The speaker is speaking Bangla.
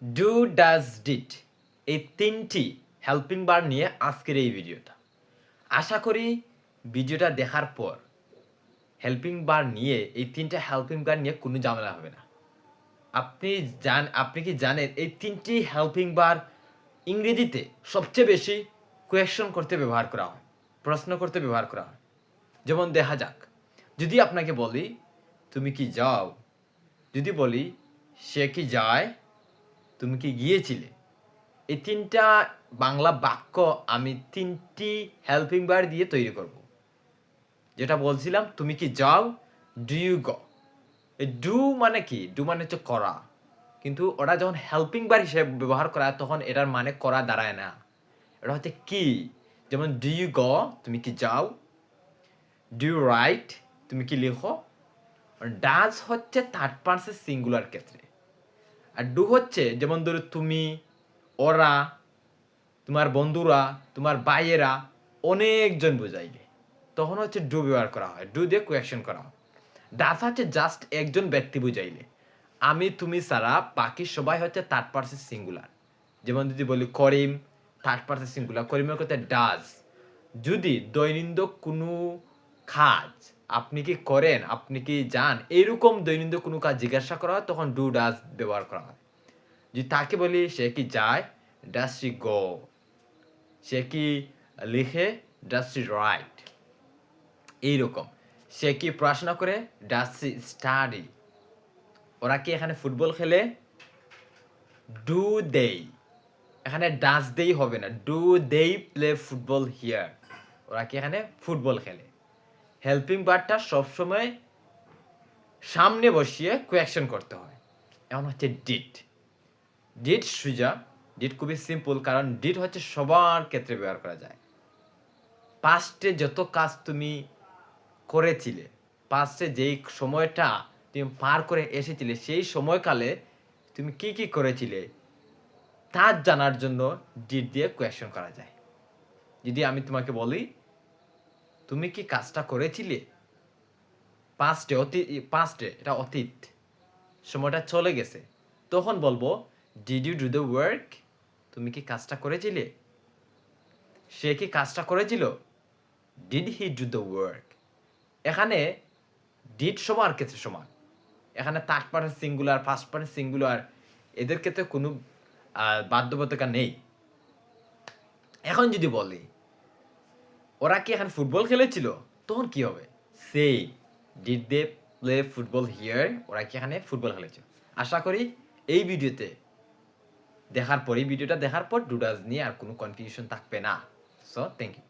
ডু, ডাজ, ডিড এই তিনটি হেল্পিং ভার্ব নিয়ে আজকের এই ভিডিওটা। আশা করি ভিডিওটা দেখার পর হেল্পিং ভার্ব নিয়ে এই তিনটা হেল্পিং ভার্ব নিয়ে কোনো ঝামেলা হবে না। আপনি কি জানেন এই তিনটি হেল্পিং ভার্ব ইংরেজিতে সবচেয়ে বেশি কোয়েশ্চন করতে ব্যবহার করা হয়, প্রশ্ন করতে ব্যবহার করা হয়। যেমন দেখা যাক, যদি আপনাকে বলি তুমি কি যাও, যদি বলি সে কি যায়, তুমি কি গিয়েছিলে, এই তিনটা বাংলা বাক্য আমি তিনটি হেল্পিং ভার্ব দিয়ে তৈরি করব। যেটা বলছিলাম, তুমি কি যাও, ডু ইউ গো। এই ডু মানে কি? ডু মানে হচ্ছে করা, কিন্তু ওরা যখন হেল্পিং ভার্ব হিসেবে ব্যবহার করা তখন এটার মানে করা দাঁড়ায় না, এটা হচ্ছে কি। যেমন ডু ইউ গো, তুমি কি যাও, ডু ইউ রাইট, তুমি কি লেখো। ডাজ হচ্ছে থার্ড পারসন সিঙ্গুলার ক্ষেত্রে, আর ডু হচ্ছে যেমন ধরো তুমি, ওরা, তোমার বন্ধুরা, তোমার ভাইয়েরা, অনেকজন বোঝাইলে তখন হচ্ছে ডু ব্যবহার করা হয়, ডু দিয়ে কোয়েকশন করা হয়। ডাজ হচ্ছে জাস্ট একজন ব্যক্তি বুঝাইলে, আমি তুমি ছাড়া বাকি সবাই হচ্ছে থার্ড পারসন সিঙ্গুলার। যেমন যদি বলি করিম, থার্ড পারসন সিঙ্গুলার, করিমের কথা ডাজ। যদি দৈনন্দিন কোনো কাজ আপনি কি করেন, আপনি কি যান, এইরকম দৈনন্দিন কোনো কাজ জিজ্ঞাসা করা হয় তখন ডু ডাজ ব্যবহার করা হয়। যদি তাকে বলি সে কি যায়, ডাজ শি গো। সে কি লিখে, ডাজ শি রাইট। এইরকম। সে কি পড়াশোনা করে, ডাজ শি স্টাডি। ওরা কি এখানে ফুটবল খেলে, ডু দেই। এখানে ডাজ দেই হবে না, ডু দেই প্লে ফুটবল হিয়ার। ওরা কি এখানে ফুটবল খেলে। হেল্পিং ভার্বটা সবসময় সামনে বসিয়ে কোয়েকশন করতে হয়। এমন হচ্ছে ডিড। ডিড সুজা, ডিড খুবই সিম্পল, কারণ ডিড হচ্ছে সবার ক্ষেত্রে ব্যবহার করা যায়। পাস্টে যত কাজ তুমি করেছিলে, পাস্টে যেই সময়টা তুমি পার করে এসেছিলে, সেই সময়কালে তুমি কি কি করেছিলে তা জানার জন্য ডিড দিয়ে কোয়েশ্চন করা যায়। যদি আমি তোমাকে বলি তুমি কি কাজটা করেছিলে, পাস্টে এটা অতীত, সময়টা চলে গেছে, তখন বলবো did you do the work. তুমি কি কাজটা করেছিলে। সে কি কাজটা করেছিল, did he do the work. এখানে ডিড সবার ক্ষেত্রে সমান। এখানে third person singular, first person singular এদের ক্ষেত্রে কোনো বাধ্যবাধকতা নেই। এখন যদি বলি ওরা কি এখানে ফুটবল খেলেছিল, তখন কি হবে, সেই did they play football here. ওরা কি এখানে ফুটবল খেলেছিল। আশা করি এই ভিডিওটা দেখার পর ডু ডাজ নিয়ে আর কোনো কনফিউশন থাকবে না। So thank you.